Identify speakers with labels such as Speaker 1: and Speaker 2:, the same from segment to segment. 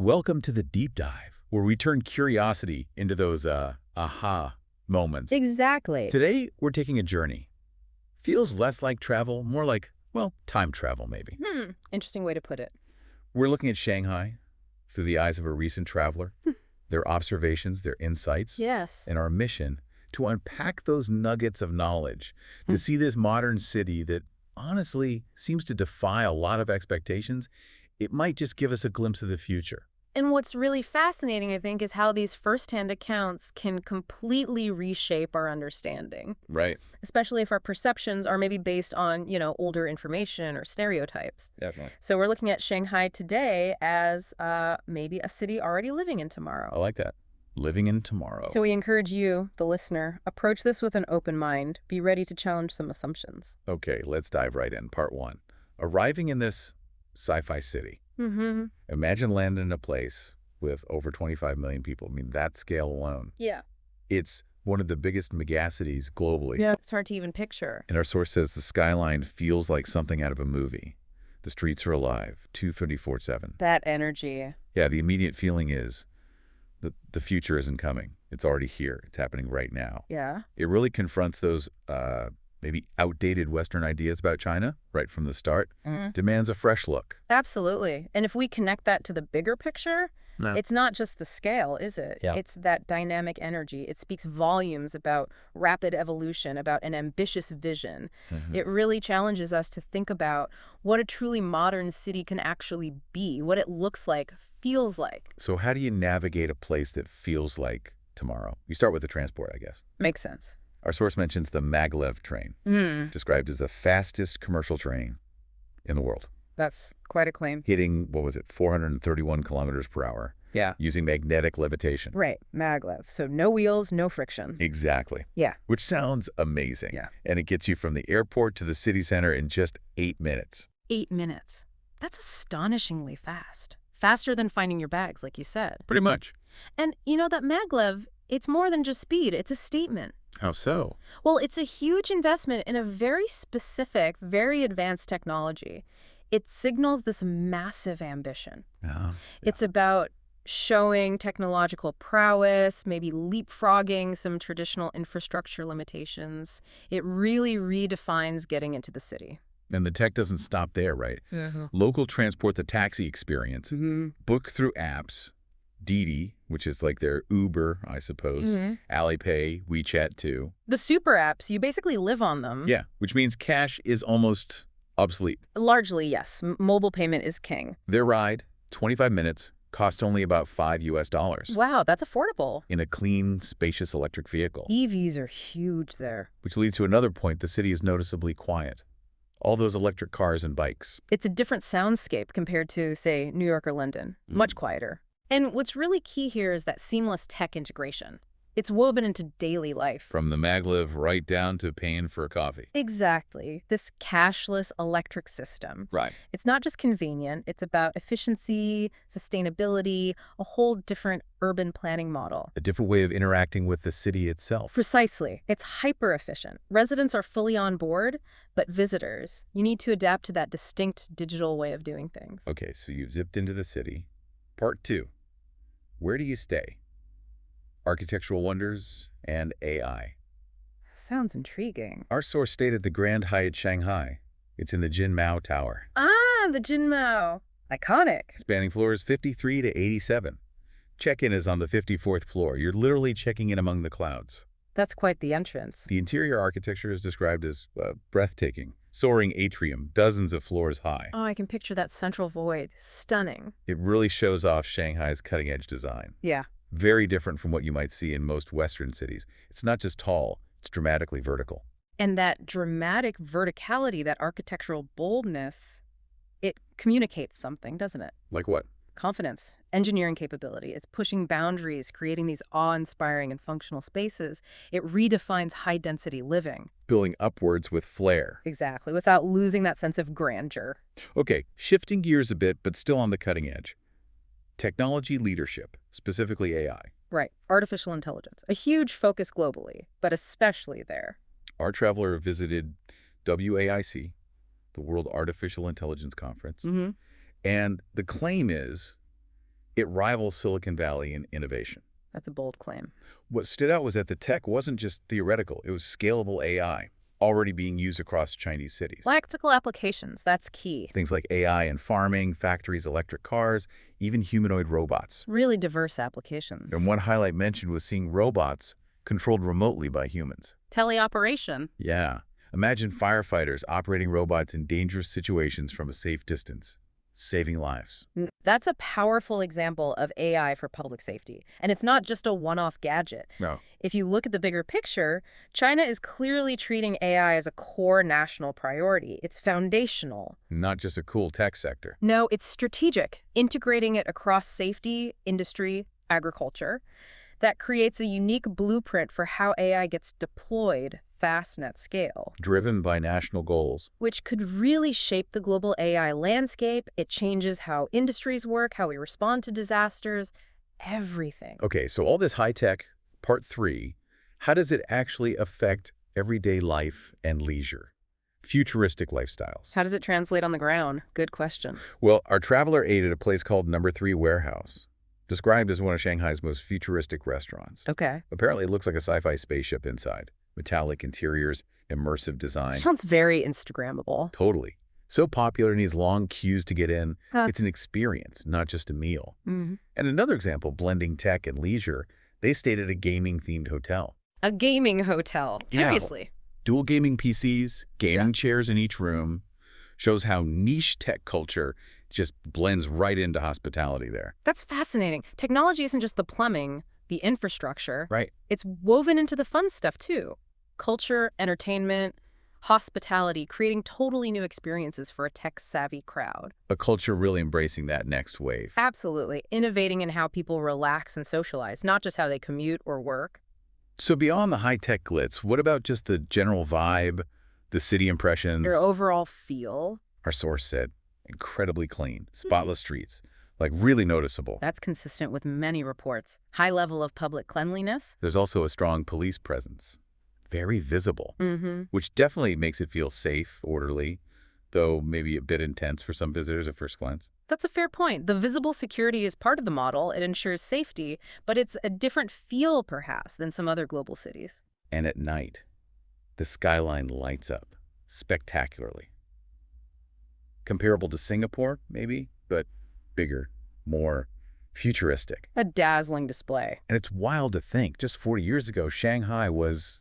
Speaker 1: Welcome to the deep dive, where we turn curiosity into those aha moments.
Speaker 2: Exactly.
Speaker 1: Today, we're taking a journey. Feels less like travel, more like, well, time travel maybe.
Speaker 2: Interesting way to put it.
Speaker 1: We're looking at Shanghai through the eyes of a recent traveler, their observations, their insights,
Speaker 2: Yes.
Speaker 1: and our mission to unpack those nuggets of knowledge, to see this modern city that honestly seems to defy a lot of expectations. It might just give us a glimpse of the future.
Speaker 2: And what's really fascinating, I think, is how these firsthand accounts can completely reshape our understanding,
Speaker 1: Right.
Speaker 2: especially if our perceptions are maybe based on, older information or stereotypes.
Speaker 1: Definitely.
Speaker 2: So we're looking at Shanghai today as maybe a city already living in tomorrow.
Speaker 1: I like that. Living in tomorrow.
Speaker 2: So we encourage you, the listener, approach this with an open mind. Be ready to challenge some assumptions.
Speaker 1: Okay, let's dive right in. Part one. Arriving in this sci-fi city.
Speaker 2: Mm-hmm.
Speaker 1: Imagine landing in a place with over 25 million people. I mean, that scale alone.
Speaker 2: Yeah.
Speaker 1: It's one of the biggest megacities globally.
Speaker 2: Yeah. It's hard to even picture.
Speaker 1: And our source says the skyline feels like something out of a movie. The streets are alive, 254/7.
Speaker 2: That energy.
Speaker 1: Yeah, the immediate feeling is that the future isn't coming. It's already here. It's happening right now.
Speaker 2: Yeah.
Speaker 1: It really confronts those maybe outdated Western ideas about China right from the start. Demands a fresh look.
Speaker 2: Absolutely. And if we connect that to the bigger picture, it's not just the scale, is it?
Speaker 1: Yeah.
Speaker 2: It's that dynamic energy. It speaks volumes about rapid evolution, about an ambitious vision. It really challenges us to think about what a truly modern city can actually be, what it looks like, feels like.
Speaker 1: So how do you navigate a place that feels like tomorrow? You start with the transport, I guess.
Speaker 2: Makes sense.
Speaker 1: Our source mentions the Maglev train, described as the fastest commercial train in the world,
Speaker 2: That's quite a claim.
Speaker 1: hitting, 431 kilometers per hour,
Speaker 2: Yeah.
Speaker 1: using magnetic levitation.
Speaker 2: Right. Maglev. So no wheels, no friction.
Speaker 1: Exactly.
Speaker 2: Yeah.
Speaker 1: Which sounds amazing.
Speaker 2: Yeah.
Speaker 1: And it gets you from the airport to the city center in just 8 minutes.
Speaker 2: 8 minutes. That's astonishingly fast. Faster than finding your bags, like you said.
Speaker 1: Pretty much.
Speaker 2: And that maglev, it's more than just speed. It's a statement.
Speaker 1: How so?
Speaker 2: Well, it's a huge investment in a very specific, very advanced technology. It signals this massive ambition.
Speaker 1: Yeah.
Speaker 2: It's about showing technological prowess, maybe leapfrogging some traditional infrastructure limitations. It really redefines getting into the city.
Speaker 1: And the tech doesn't stop there, right? Local transport, the taxi experience, book through apps, Didi, which is like their Uber, I suppose, Alipay, WeChat too.
Speaker 2: The super apps, you basically live on them.
Speaker 1: Yeah, which means cash is almost obsolete.
Speaker 2: Largely, yes. Mobile payment is king.
Speaker 1: Their ride, 25 minutes, cost only about $5.
Speaker 2: Wow, that's affordable.
Speaker 1: In a clean, spacious electric vehicle.
Speaker 2: EVs are huge there.
Speaker 1: Which leads to another point: the city is noticeably quiet. All those electric cars and bikes.
Speaker 2: It's a different soundscape compared to, say, New York or London. Much quieter. And what's really key here is that seamless tech integration. It's woven into daily life.
Speaker 1: From the maglev right down to paying for a coffee.
Speaker 2: Exactly. This cashless electric system.
Speaker 1: Right.
Speaker 2: It's not just convenient. It's about efficiency, sustainability, a whole different urban planning model.
Speaker 1: A different way of interacting with the city itself.
Speaker 2: Precisely. It's hyper-efficient. Residents are fully on board, but visitors, you need to adapt to that distinct digital way of doing things.
Speaker 1: Okay, so you've zipped into the city. Part two. Where do you stay? Architectural wonders and AI.
Speaker 2: Sounds intriguing.
Speaker 1: Our source stated the Grand Hyatt Shanghai. It's in the Jinmao Tower,
Speaker 2: The Jinmao. Iconic.
Speaker 1: spanning floors 53 to 87. Check-in is on the 54th floor. You're literally checking in among the clouds.
Speaker 2: That's quite the entrance.
Speaker 1: The interior architecture is described as breathtaking. Soaring atrium, dozens of floors high.
Speaker 2: Oh, I can picture that central void. Stunning.
Speaker 1: It really shows off Shanghai's cutting-edge design.
Speaker 2: Yeah.
Speaker 1: Very different from what you might see in most Western cities. It's not just tall, it's dramatically vertical.
Speaker 2: And that dramatic verticality, that architectural boldness, it communicates something, doesn't it?
Speaker 1: Like what?
Speaker 2: Confidence, engineering capability. It's pushing boundaries, creating these awe-inspiring and functional spaces. It redefines high-density living.
Speaker 1: Building upwards with flair.
Speaker 2: Exactly, without losing that sense of grandeur.
Speaker 1: Okay, shifting gears a bit, but still on the cutting edge. Technology leadership, specifically AI.
Speaker 2: Right, artificial intelligence. A huge focus globally, but especially there.
Speaker 1: Our traveler visited WAIC, the World Artificial Intelligence Conference, and the claim is It rivals Silicon Valley in innovation.
Speaker 2: That's a bold claim.
Speaker 1: What stood out was that the tech wasn't just theoretical. It was scalable AI, already being used across Chinese cities.
Speaker 2: Practical applications, that's key.
Speaker 1: Things like AI in farming, factories, electric cars, even humanoid robots.
Speaker 2: Really diverse applications.
Speaker 1: And one highlight mentioned was seeing robots controlled remotely by humans.
Speaker 2: Teleoperation.
Speaker 1: Yeah. Imagine firefighters operating robots in dangerous situations from a safe distance, saving lives.
Speaker 2: That's a powerful example of AI for public safety. And it's not just a one-off gadget.
Speaker 1: No.
Speaker 2: If you look at the bigger picture, China is clearly treating AI as a core national priority. It's foundational.
Speaker 1: Not just a cool tech sector.
Speaker 2: No, it's strategic, integrating it across safety, industry, agriculture. That creates a unique blueprint for how AI gets deployed fast and at scale.
Speaker 1: Driven by national goals.
Speaker 2: Which could really shape the global AI landscape. It changes how industries work, how we respond to disasters, everything.
Speaker 1: Okay, so all this high-tech, part 3, how does it actually affect everyday life and leisure? Futuristic lifestyles.
Speaker 2: How does it translate on the ground? Good question.
Speaker 1: Well, our traveler ate at a place called Number 3 Warehouse, described as one of Shanghai's most futuristic restaurants.
Speaker 2: Okay.
Speaker 1: Apparently, it looks like a sci-fi spaceship inside. Metallic interiors, immersive design.
Speaker 2: Sounds very Instagrammable.
Speaker 1: Totally. So popular, it needs long queues to get in. It's an experience, not just a meal.
Speaker 2: Mm-hmm.
Speaker 1: And another example, blending tech and leisure, they stayed at a gaming-themed hotel.
Speaker 2: A gaming hotel.
Speaker 1: Yeah.
Speaker 2: Seriously.
Speaker 1: Dual gaming PCs, gaming chairs in each room. Shows how niche tech culture just blends right into hospitality there.
Speaker 2: That's fascinating. Technology isn't just the plumbing, the infrastructure.
Speaker 1: Right.
Speaker 2: It's woven into the fun stuff, too. Culture, entertainment, hospitality, creating totally new experiences for a tech-savvy crowd.
Speaker 1: A culture really embracing that next wave.
Speaker 2: Absolutely. Innovating in how people relax and socialize, not just how they commute or work.
Speaker 1: So beyond the high-tech glitz, what about just the general vibe, the city impressions?
Speaker 2: Your overall feel.
Speaker 1: Our source said, incredibly clean, spotless streets, like really noticeable.
Speaker 2: That's consistent with many reports. High level of public cleanliness.
Speaker 1: There's also a strong police presence, very visible, which definitely makes it feel safe, orderly, though maybe a bit intense for some visitors at first glance.
Speaker 2: That's a fair point. The visible security is part of the model. It ensures safety, but it's a different feel, perhaps, than some other global cities.
Speaker 1: And at night, the skyline lights up spectacularly. Comparable to Singapore, maybe, but bigger, more futuristic.
Speaker 2: A dazzling display.
Speaker 1: And it's wild to think, just 40 years ago, Shanghai was,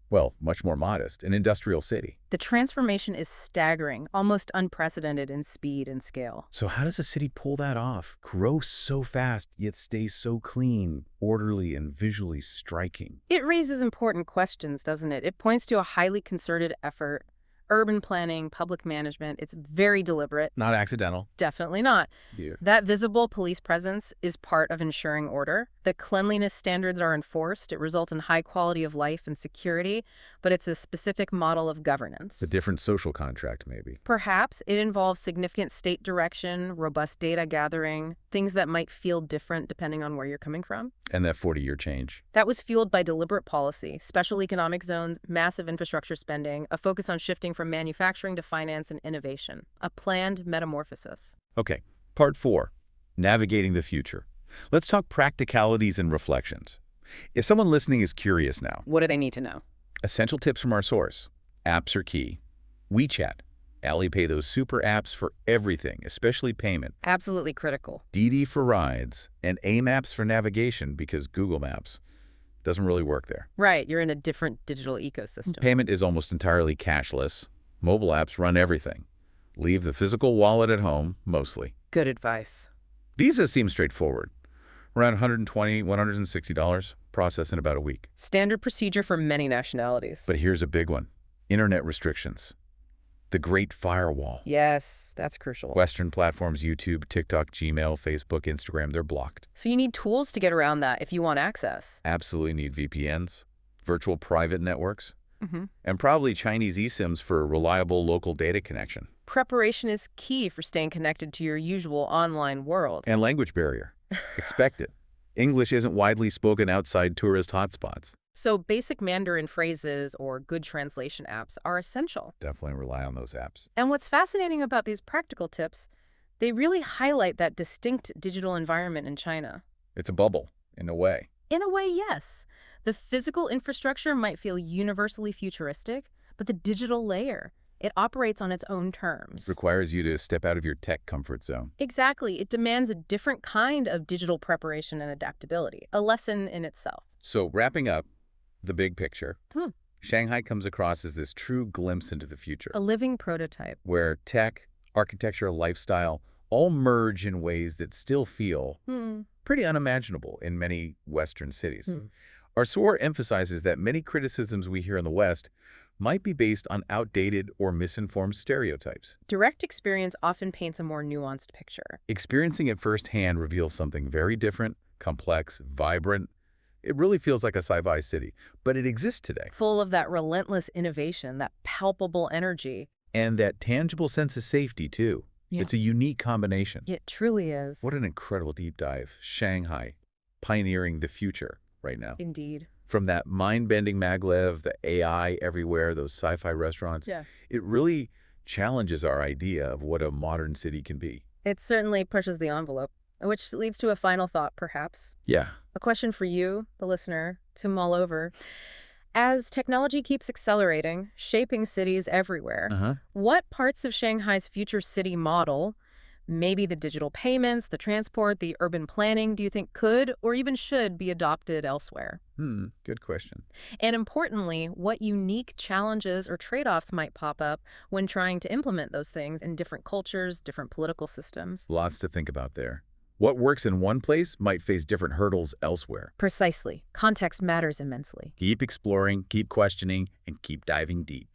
Speaker 1: well, much more modest, an industrial city.
Speaker 2: The transformation is staggering, almost unprecedented in speed and scale.
Speaker 1: So how does a city pull that off? Grow so fast, yet stay so clean, orderly, and visually striking?
Speaker 2: It raises important questions, doesn't it? It points to a highly concerted effort. Urban planning, public management, it's very deliberate.
Speaker 1: Not accidental.
Speaker 2: Definitely not.
Speaker 1: Yeah.
Speaker 2: That visible police presence is part of ensuring order. The cleanliness standards are enforced. It results in high quality of life and security, but it's a specific model of governance.
Speaker 1: A different social contract, maybe.
Speaker 2: Perhaps it involves significant state direction, robust data gathering, things that might feel different depending on where you're coming from.
Speaker 1: And that 40-year change.
Speaker 2: That was fueled by deliberate policy, special economic zones, massive infrastructure spending, a focus on shifting from manufacturing to finance and innovation, a planned metamorphosis.
Speaker 1: Okay, part 4, navigating the future. Let's talk practicalities and reflections. If someone listening is curious now,
Speaker 2: What do they need to know?
Speaker 1: essential tips from our source. Apps are key. WeChat, Alipay, those super apps for everything, especially payment.
Speaker 2: Absolutely critical.
Speaker 1: Didi for rides, and AMaps for navigation because Google Maps doesn't really work there.
Speaker 2: Right, you're in a different digital ecosystem.
Speaker 1: Payment is almost entirely cashless. Mobile apps run everything. Leave the physical wallet at home, mostly.
Speaker 2: Good advice.
Speaker 1: Visa seems straightforward. Around $120, $160, process in about a week.
Speaker 2: Standard procedure for many nationalities.
Speaker 1: But here's a big one. Internet restrictions. The Great Firewall.
Speaker 2: Yes, that's crucial.
Speaker 1: Western platforms, YouTube, TikTok, Gmail, Facebook, Instagram, they're blocked.
Speaker 2: So you need tools to get around that if you want access.
Speaker 1: Absolutely need VPNs, virtual private networks, and probably Chinese eSIMs for a reliable local data connection.
Speaker 2: Preparation is key for staying connected to your usual online world.
Speaker 1: And language barrier. Expect it. English isn't widely spoken outside tourist hotspots.
Speaker 2: So basic Mandarin phrases or good translation apps are essential.
Speaker 1: Definitely rely on those apps.
Speaker 2: And what's fascinating about these practical tips, They really highlight that distinct digital environment in China.
Speaker 1: It's a bubble, in a way.
Speaker 2: In a way, yes. The physical infrastructure might feel universally futuristic, but the digital layer, it operates on its own terms.
Speaker 1: Requires you to step out of your tech comfort zone.
Speaker 2: Exactly. It demands a different kind of digital preparation and adaptability, a lesson in itself.
Speaker 1: So wrapping up the big picture,
Speaker 2: Hmm.
Speaker 1: Shanghai comes across as this true glimpse into the future,
Speaker 2: A living prototype.
Speaker 1: where tech, architecture, lifestyle all merge in ways that still feel pretty unimaginable in many Western cities. Our soar emphasizes that many criticisms we hear in the West might be based on outdated or misinformed stereotypes.
Speaker 2: Direct experience often paints a more nuanced picture.
Speaker 1: Experiencing it firsthand reveals something very different, complex, vibrant. It really feels like a sci-fi city, but it exists today.
Speaker 2: Full of that relentless innovation, that palpable energy.
Speaker 1: And that tangible sense of safety, too.
Speaker 2: Yeah.
Speaker 1: It's a unique combination.
Speaker 2: It truly is.
Speaker 1: What an incredible deep dive. Shanghai, pioneering the future right now.
Speaker 2: Indeed.
Speaker 1: From that mind-bending maglev, the AI everywhere, those sci-fi restaurants,
Speaker 2: Yeah.
Speaker 1: it really challenges our idea of what a modern city can be.
Speaker 2: It certainly pushes the envelope, which leads to a final thought, perhaps.
Speaker 1: Yeah.
Speaker 2: A question for you, the listener, to mull over. As technology keeps accelerating, shaping cities everywhere, what parts of Shanghai's future city model, maybe the digital payments, the transport, the urban planning, do you think could or even should be adopted elsewhere?
Speaker 1: Good question.
Speaker 2: And importantly, what unique challenges or trade-offs might pop up when trying to implement those things in different cultures, different political systems?
Speaker 1: Lots to think about there. What works in one place might face different hurdles elsewhere.
Speaker 2: Precisely. Context matters immensely.
Speaker 1: Keep exploring, keep questioning, and keep diving deep.